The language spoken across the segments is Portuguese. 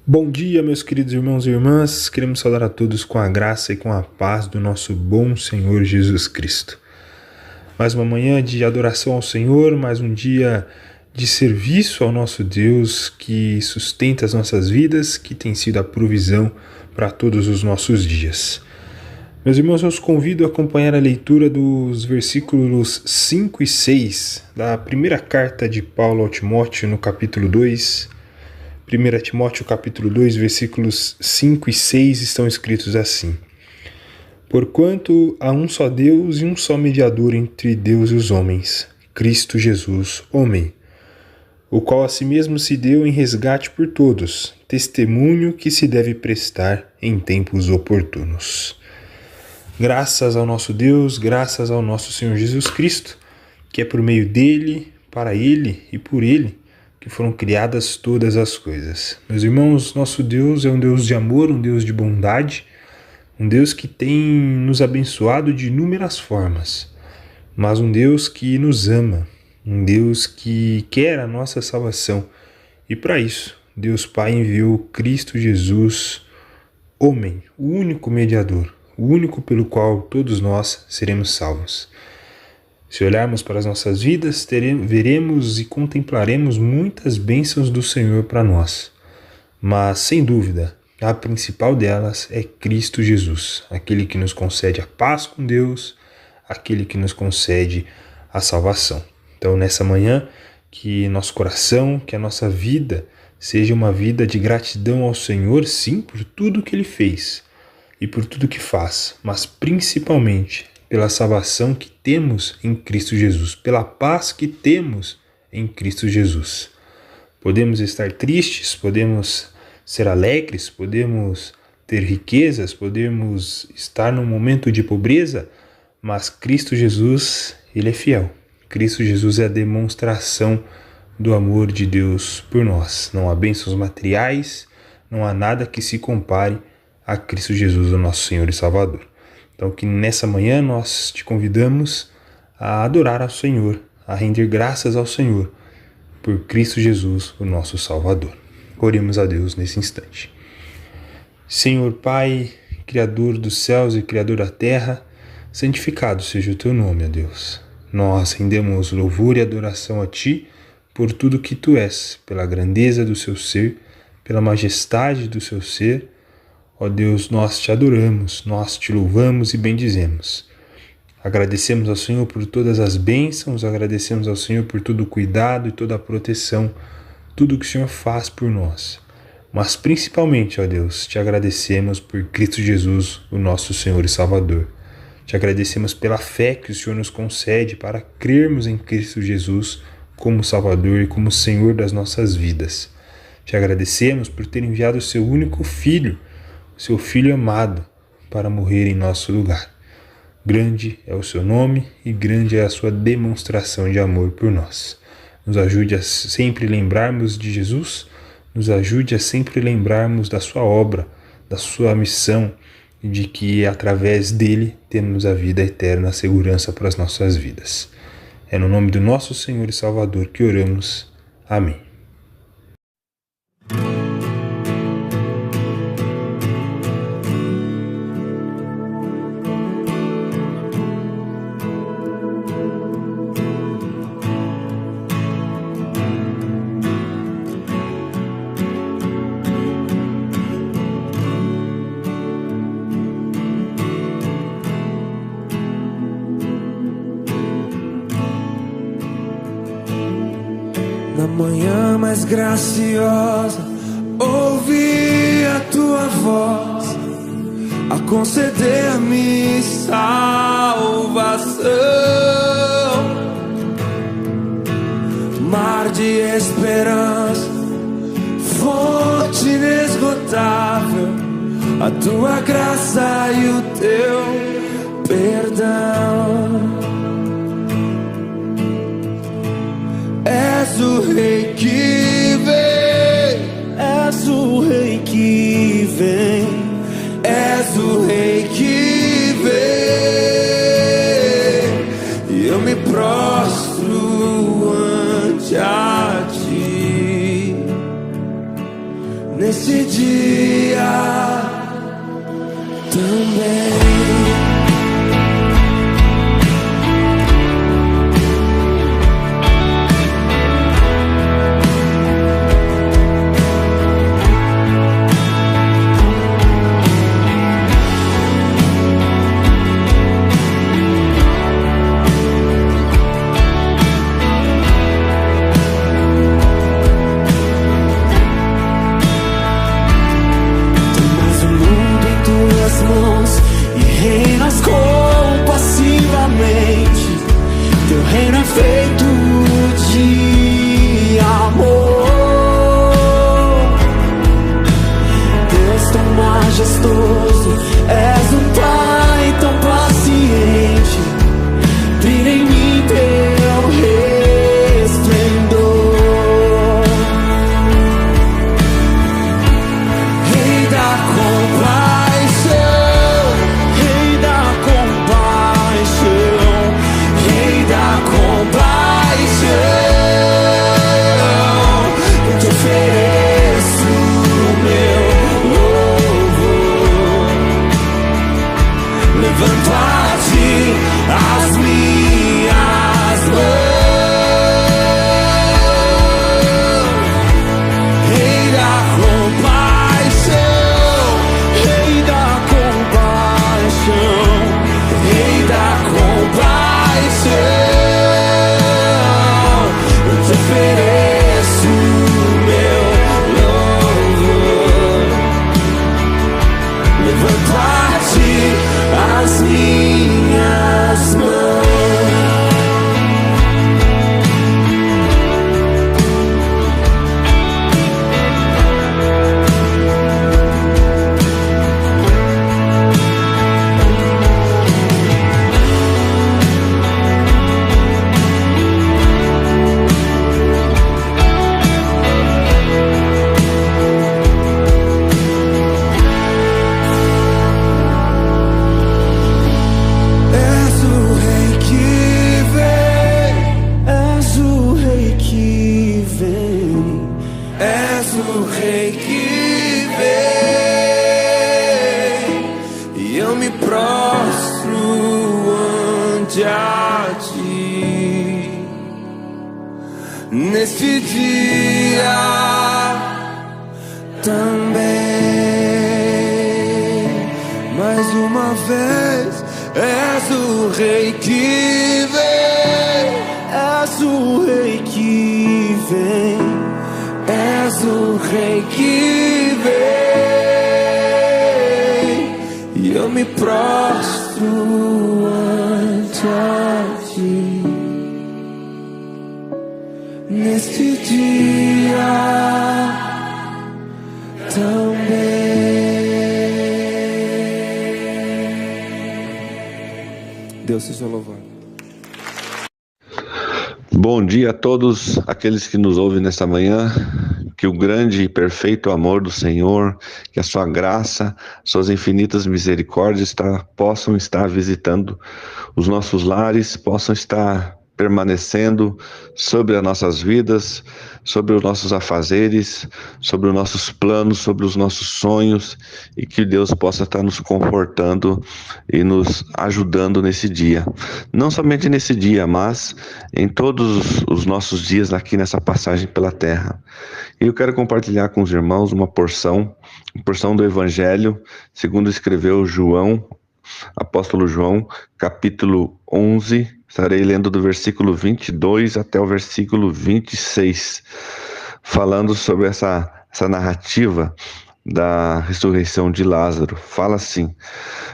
Bom dia, meus queridos irmãos e irmãs. Queremos saudar a todos com a graça e com a paz do nosso bom Senhor Jesus Cristo. Mais uma manhã de adoração ao Senhor, mais um dia de serviço ao nosso Deus que sustenta as nossas vidas, que tem sido a provisão para todos os nossos dias. Meus irmãos, eu os convido a acompanhar a leitura dos versículos 5 e 6 da primeira carta de Paulo ao Timóteo, no capítulo 2. 1 Timóteo capítulo 2, versículos 5 e 6 estão escritos assim: Porquanto há um só Deus e um só mediador entre Deus e os homens, Cristo Jesus, homem, o qual a si mesmo se deu em resgate por todos, testemunho que se deve prestar em tempos oportunos. Graças ao nosso Deus, graças ao nosso Senhor Jesus Cristo, que é por meio dele, para ele e por ele, que foram criadas todas as coisas. Meus irmãos, nosso Deus é um Deus de amor, um Deus de bondade, um Deus que tem nos abençoado de inúmeras formas, mas um Deus que nos ama, um Deus que quer a nossa salvação. E para isso, Deus Pai enviou Cristo Jesus, homem, o único mediador, o único pelo qual todos nós seremos salvos. Se olharmos para as nossas vidas, veremos e contemplaremos muitas bênçãos do Senhor para nós. Mas, sem dúvida, a principal delas é Cristo Jesus, aquele que nos concede a paz com Deus, aquele que nos concede a salvação. Então, nessa manhã, que nosso coração, que a nossa vida seja uma vida de gratidão ao Senhor, sim, por tudo que Ele fez e por tudo que faz, mas principalmente pela salvação que temos em Cristo Jesus, pela paz que temos em Cristo Jesus. Podemos estar tristes, podemos ser alegres, podemos ter riquezas, podemos estar num momento de pobreza, mas Cristo Jesus, Ele é fiel. Cristo Jesus é a demonstração do amor de Deus por nós. Não há bênçãos materiais, não há nada que se compare a Cristo Jesus, o nosso Senhor e Salvador. Então, que nessa manhã nós te convidamos a adorar ao Senhor, a render graças ao Senhor, por Cristo Jesus, o nosso Salvador. Oremos a Deus nesse instante. Senhor Pai, Criador dos céus e Criador da terra, santificado seja o teu nome, ó Deus. Nós rendemos louvor e adoração a Ti por tudo que Tu és, pela grandeza do Seu ser, pela majestade do Seu ser. Ó Deus, nós Te adoramos, nós Te louvamos e bendizemos. Agradecemos ao Senhor por todas as bênçãos, agradecemos ao Senhor por todo o cuidado e toda a proteção, tudo que o Senhor faz por nós. Mas principalmente, ó Deus, Te agradecemos por Cristo Jesus, o nosso Senhor e Salvador. Te agradecemos pela fé que o Senhor nos concede para crermos em Cristo Jesus como Salvador e como Senhor das nossas vidas. Te agradecemos por ter enviado o Seu único Filho, Seu Filho amado, para morrer em nosso lugar. Grande é o Seu nome e grande é a Sua demonstração de amor por nós. Nos ajude a sempre lembrarmos de Jesus, nos ajude a sempre lembrarmos da Sua obra, da Sua missão e de que através dele temos a vida eterna, a segurança para as nossas vidas. É no nome do nosso Senhor e Salvador que oramos. Amém. Na manhã mais graciosa, ouvi a Tua voz a conceder-me salvação. Mar de esperança, fonte inesgotável, a Tua graça e o Teu perdão. És o Rei que vem, és o Rei que vem, és o Rei que vem. E eu me prostro ante a ti nesse dia também. Feito de amor, Deus tão majestoso, és um Pai tão paciente, brilha em mim teu resplendor. Rei da compaixão, Rei da compaixão, Rei da compaixão, eu te ofereço meu louvor. Levanto a ti as minhas mãos. Rei da compaixão, Rei da compaixão, Rei da compaixão, ofereço meu louvor. Levanto a ti as minhas mãos. És o Rei que vem, e eu me prostro ante a ti neste dia também. Mais uma vez, és o Rei que vem, és o Rei que vem, és o Rei que vem, e eu me prostro ante a ti neste dia também. Deus seja louvado. Bom dia a todos aqueles que nos ouvem nesta manhã. Que o grande e perfeito amor do Senhor, que a sua graça, suas infinitas misericórdias possam estar visitando os nossos lares, possam estar permanecendo sobre as nossas vidas, sobre os nossos afazeres, sobre os nossos planos, sobre os nossos sonhos, e que Deus possa estar nos confortando e nos ajudando nesse dia. Não somente nesse dia, mas em todos os nossos dias aqui nessa passagem pela terra. E eu quero compartilhar com os irmãos uma porção do Evangelho, segundo escreveu João, apóstolo João, capítulo 11, estarei lendo do versículo 22 até o versículo 26, falando sobre essa narrativa da ressurreição de Lázaro. Fala assim: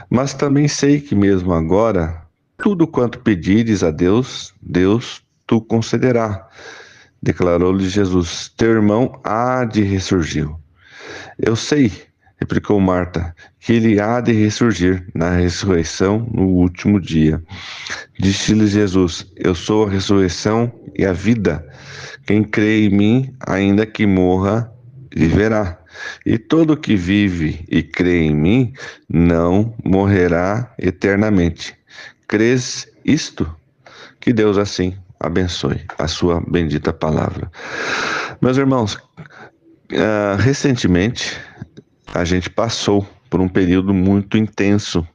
mas também sei que mesmo agora, tudo quanto pedires a Deus, Deus tu concederá. Declarou-lhe Jesus: teu irmão há de ressurgir. Eu sei replicou Marta, que ele há de ressurgir na ressurreição no último dia. Disse-lhe Jesus: Eu sou a ressurreição e a vida. Quem crê em mim, ainda que morra, viverá. E todo que vive e crê em mim não morrerá eternamente. Crês isto? Que Deus assim abençoe a sua bendita palavra. Meus irmãos, recentemente a gente passou por um período muito intenso,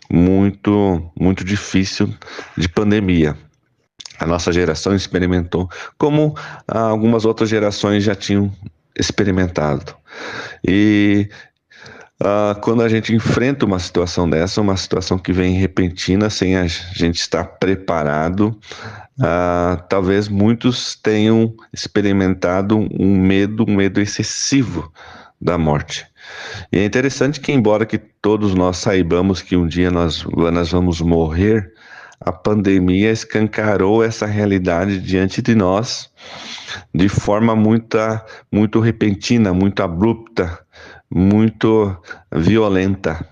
muito difícil de pandemia. A nossa geração experimentou, como algumas outras gerações já tinham experimentado. E quando a gente enfrenta uma situação dessa, uma situação que vem repentina, sem a gente estar preparado, talvez muitos tenham experimentado um medo excessivo da morte. E é interessante que, embora que todos nós saibamos que um dia nós vamos morrer, a pandemia escancarou essa realidade diante de nós de forma muito repentina, muito abrupta, muito violenta.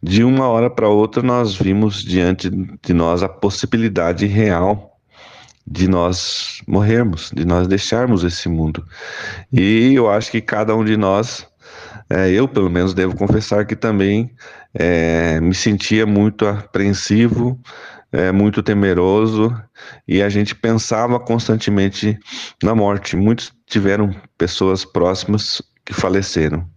De uma hora para outra nós vimos diante de nós a possibilidade real de nós morrermos, de nós deixarmos esse mundo. E eu acho que cada um de nós, eu pelo menos devo confessar que também me sentia muito apreensivo, muito temeroso, e a gente pensava constantemente na morte. Muitos tiveram pessoas próximas que faleceram.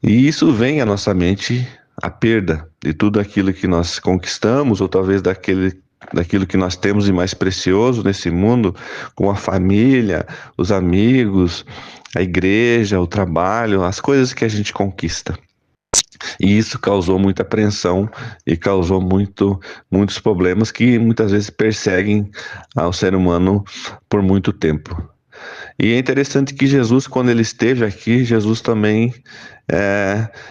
E isso vem à nossa mente a perda de tudo aquilo que nós conquistamos, ou talvez daquilo que nós temos de mais precioso nesse mundo, como a família, os amigos, a igreja, o trabalho, as coisas que a gente conquista. E isso causou muita apreensão e causou muitos problemas que muitas vezes perseguem ao ser humano por muito tempo. E é interessante que Jesus, quando ele esteve aqui, Jesus também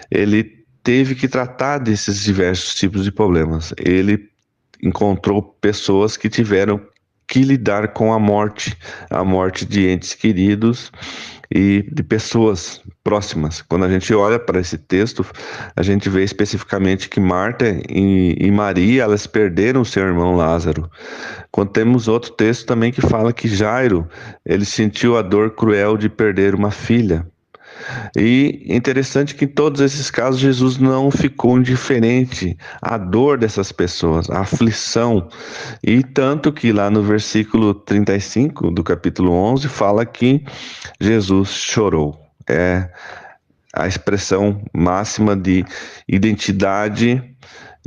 ele teve que tratar desses diversos tipos de problemas. Ele encontrou pessoas que tiveram que lidar com a morte de entes queridos e de pessoas próximas. Quando a gente olha para esse texto, a gente vê especificamente que Marta e Maria, elas perderam seu irmão Lázaro. Quando temos outro texto também que fala que Jairo, ele sentiu a dor cruel de perder uma filha. E é interessante que em todos esses casos Jesus não ficou indiferente à dor dessas pessoas, à aflição. E tanto que lá no versículo 35 do capítulo 11 fala que Jesus chorou. É a expressão máxima de identidade,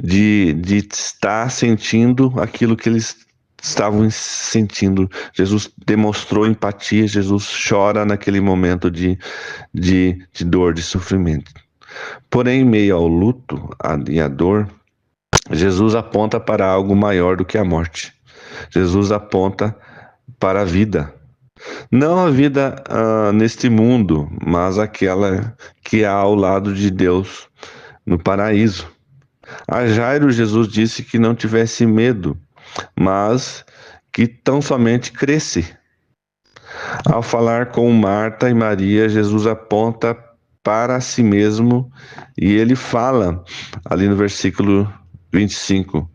de estar sentindo aquilo que eles estavam sentindo. Jesus demonstrou empatia, Jesus chora naquele momento de dor, de sofrimento. Porém, em meio ao luto e à dor, Jesus aponta para algo maior do que a morte. Jesus aponta para a vida. Não a vida neste mundo, mas aquela que há ao lado de Deus no paraíso. A Jairo, Jesus disse que não tivesse medo, mas que tão somente cresce. Ao falar com Marta e Maria, Jesus aponta para si mesmo e ele fala ali no versículo 25.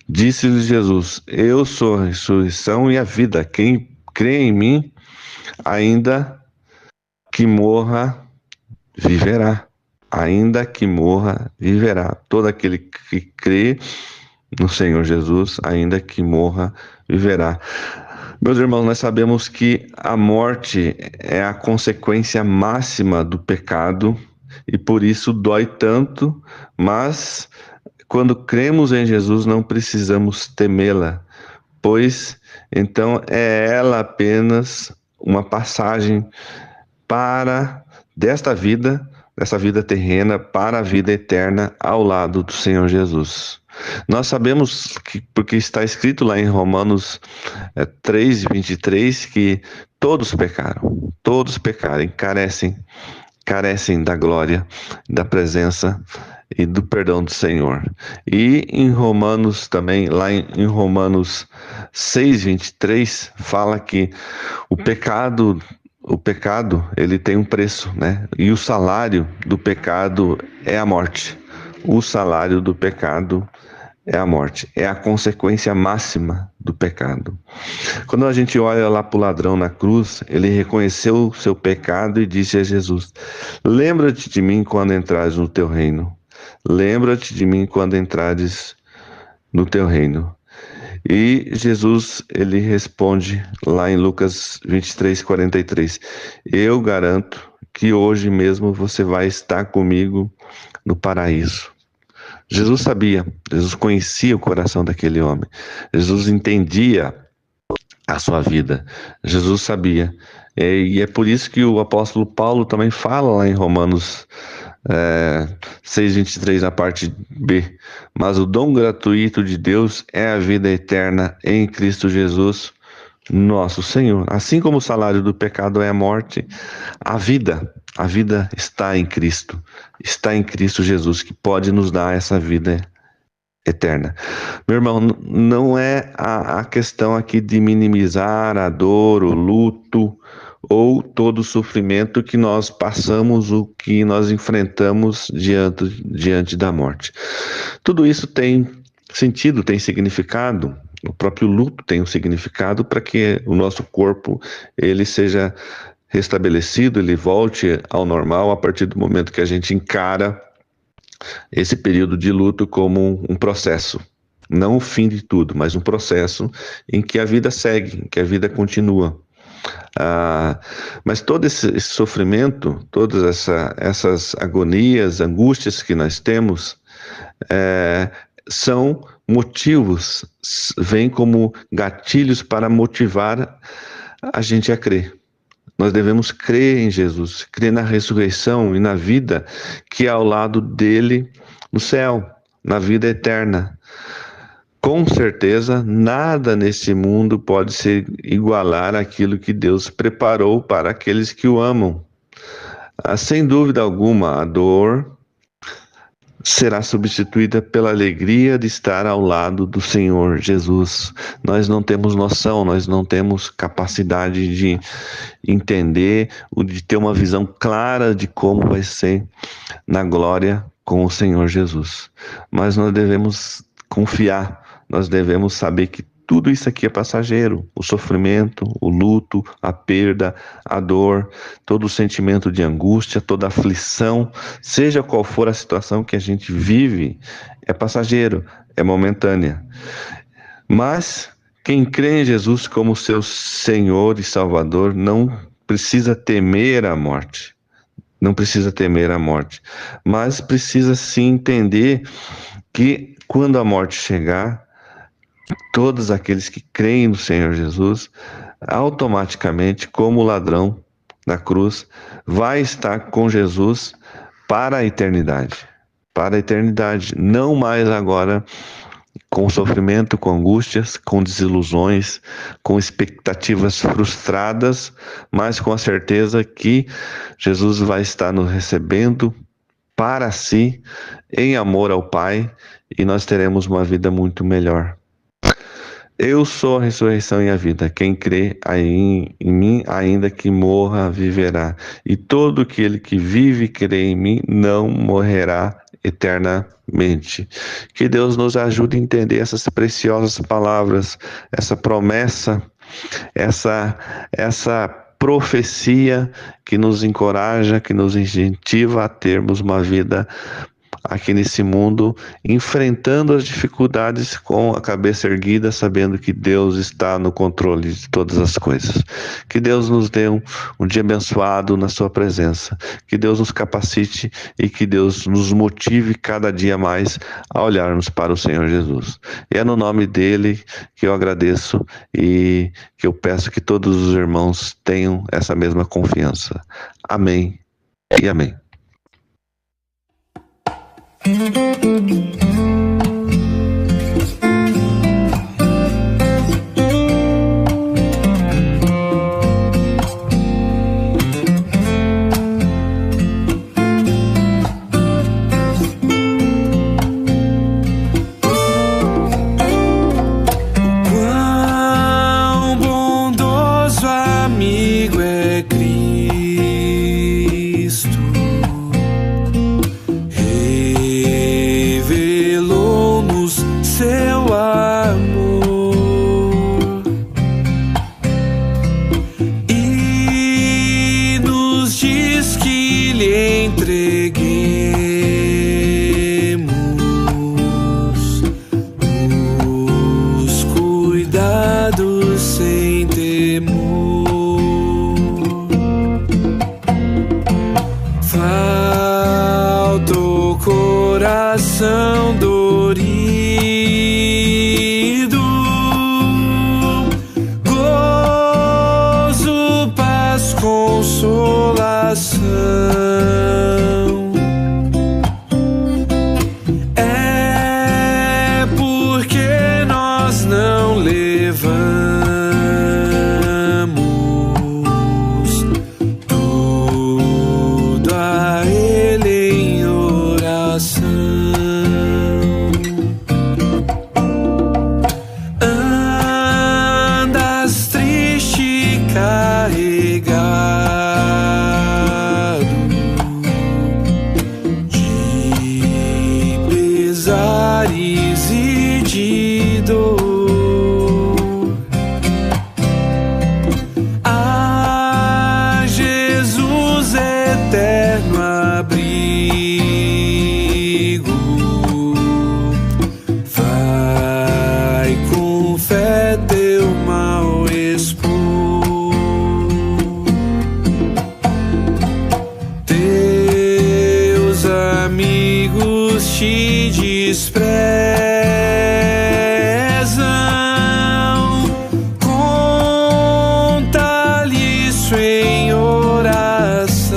Disse-lhe Jesus: Eu sou a ressurreição e a vida. Quem crê em mim, ainda que morra, viverá. Ainda que morra, viverá. Todo aquele que crê no Senhor Jesus, ainda que morra, viverá. Meus irmãos, nós sabemos que a morte é a consequência máxima do pecado e por isso dói tanto, mas quando cremos em Jesus não precisamos temê-la, pois então é ela apenas uma passagem dessa vida terrena, para a vida eterna ao lado do Senhor Jesus. Nós sabemos que, porque está escrito lá em Romanos 3:23, que todos pecaram e carecem da glória, da presença e do perdão do Senhor. E em Romanos também, lá em Romanos 6:23, fala que o pecado o pecado, ele tem um preço, né? E o salário do pecado é a morte. O salário do pecado é a morte. É a consequência máxima do pecado. Quando a gente olha lá para o ladrão na cruz, ele reconheceu o seu pecado e disse a Jesus: lembra-te de mim quando entrares no teu reino. Lembra-te de mim quando entrares no teu reino. E Jesus, ele responde lá em Lucas 23:43, eu garanto que hoje mesmo você vai estar comigo no paraíso. Jesus sabia, Jesus conhecia o coração daquele homem, Jesus entendia a sua vida, Jesus sabia. E é por isso que o apóstolo Paulo também fala lá em Romanos 6:23 na parte B, mas o dom gratuito de Deus é a vida eterna em Cristo Jesus, nosso Senhor. Assim como o salário do pecado é a morte, a vida está em Cristo Jesus, que pode nos dar essa vida eterna. Meu irmão, não é a questão aqui de minimizar a dor, o luto, ou todo o sofrimento que nós passamos, o que nós enfrentamos diante da morte. Tudo isso tem sentido, tem significado. O próprio luto tem um significado para que o nosso corpo ele seja restabelecido, ele volte ao normal a partir do momento que a gente encara esse período de luto como um processo. Não o fim de tudo, mas um processo em que a vida segue, em que a vida continua. Mas todo esse sofrimento, todas essas agonias, angústias que nós temos, são motivos, vêm como gatilhos para motivar a gente a crer. Nós devemos crer em Jesus, crer na ressurreição e na vida que é ao lado dele no céu, na vida eterna. Com certeza, nada nesse mundo pode se igualar àquilo que Deus preparou para aqueles que o amam. Sem dúvida alguma, a dor será substituída pela alegria de estar ao lado do Senhor Jesus. Nós não temos noção, nós não temos capacidade de entender, de ter uma visão clara de como vai ser na glória com o Senhor Jesus. Mas nós devemos confiar. Nós devemos saber que tudo isso aqui é passageiro. O sofrimento, o luto, a perda, a dor, todo o sentimento de angústia, toda a aflição, seja qual for a situação que a gente vive, é passageiro, é momentânea. Mas quem crê em Jesus como seu Senhor e Salvador não precisa temer a morte. Não precisa temer a morte. Mas precisa sim entender que quando a morte chegar, todos aqueles que creem no Senhor Jesus, automaticamente, como o ladrão na cruz, vai estar com Jesus para a eternidade. Para a eternidade, não mais agora com sofrimento, com angústias, com desilusões, com expectativas frustradas, mas com a certeza que Jesus vai estar nos recebendo para si, em amor ao Pai, e nós teremos uma vida muito melhor. Eu sou a ressurreição e a vida. Quem crê em mim, ainda que morra, viverá. E todo aquele que vive e crê em mim não morrerá eternamente. Que Deus nos ajude a entender essas preciosas palavras, essa promessa, essa profecia que nos encoraja, que nos incentiva a termos uma vida aqui nesse mundo, enfrentando as dificuldades com a cabeça erguida, sabendo que Deus está no controle de todas as coisas. Que Deus nos dê um dia abençoado na sua presença. Que Deus nos capacite e que Deus nos motive cada dia mais a olharmos para o Senhor Jesus. E é no nome dele que eu agradeço e que eu peço que todos os irmãos tenham essa mesma confiança. Amém e amém. Quão bondoso amigo é Cristo. guiado sem temor. Falta o coração dorido, gozo, paz, consolação. É porque nós não levamos tudo a Ele em oração. Andas triste e carregado de pesares e de dor. A Jesus eterno abrigo, vai com fé teu mal expor. Teus amigos te desprezam, conta-lhe isso em oração.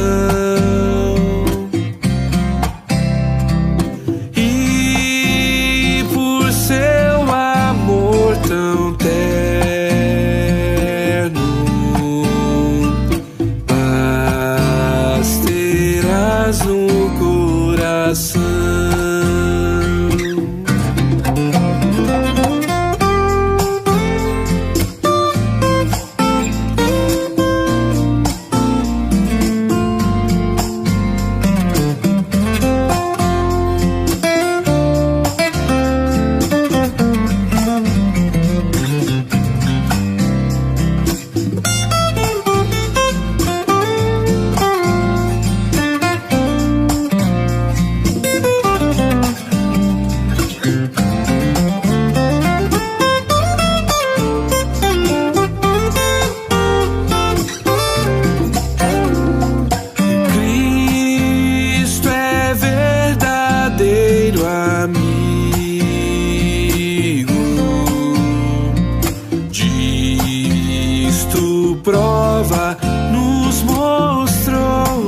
E por seu amor tão terno, paz terás no coração. Cristo é verdadeiro amigo, disto prova nos mostrou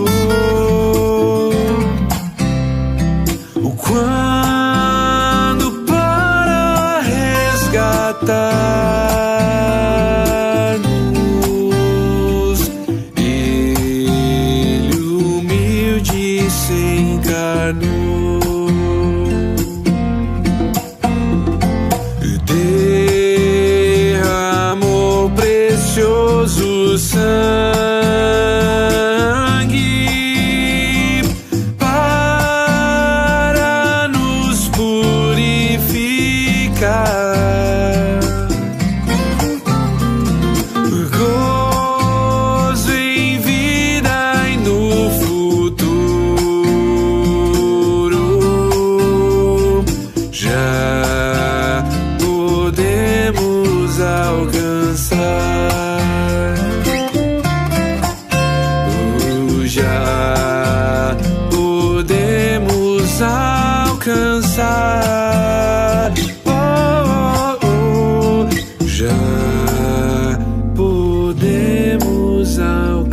o quando para resgatar-nos Ele humilde se encarnou. Derramou precioso sangue para nos purificar. Gozo em vida e no futuro já podemos alcançar. Já podemos alcançar. Já podemos alcançar.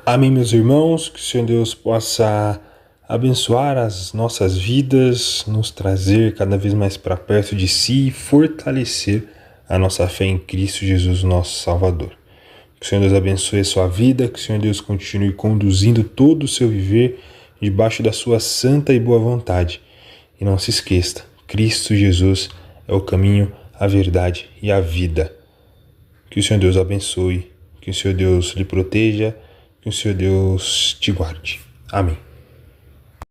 Amém, meus irmãos, que o Senhor Deus possa abençoar as nossas vidas, nos trazer cada vez mais para perto de si e fortalecer a nossa fé em Cristo Jesus, nosso Salvador. Que o Senhor Deus abençoe a sua vida, que o Senhor Deus continue conduzindo todo o seu viver debaixo da sua santa e boa vontade. E não se esqueça, Cristo Jesus é o caminho, a verdade e a vida. Que o Senhor Deus abençoe, que o Senhor Deus lhe proteja, que o Senhor Deus te guarde. Amém.